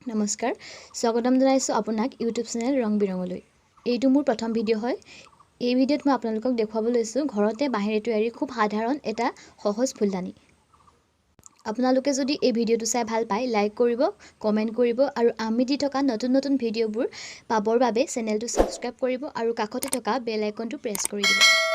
নমস্কাৰ স্বাগতম জনাইছো আপোনাক ইউটিউব চেনেল ৰং বিৰঙলৈ। এইটো মোৰ প্ৰথম ভিডিঅ' হয়। এই ভিডিঅ'ত মই আপোনালোকক দেখুৱাব লৈছো ঘৰতে বাঁহেৰে তৈয়াৰী খুব সাধাৰণ এটা সহজ ফুলদানি। আপোনালোকে যদি এই ভিডিঅ'টো চাই ভাল পায় লাইক কৰিব, কমেন্ট কৰিব আৰু আমি দি থকা নতুন ভিডিঅ'বোৰ পাবৰ বাবে চেনেলটো সাবস্ক্ৰাইব কৰিব আৰু কাষতে থকা বেল আইকনটো প্ৰেছ কৰি দিব।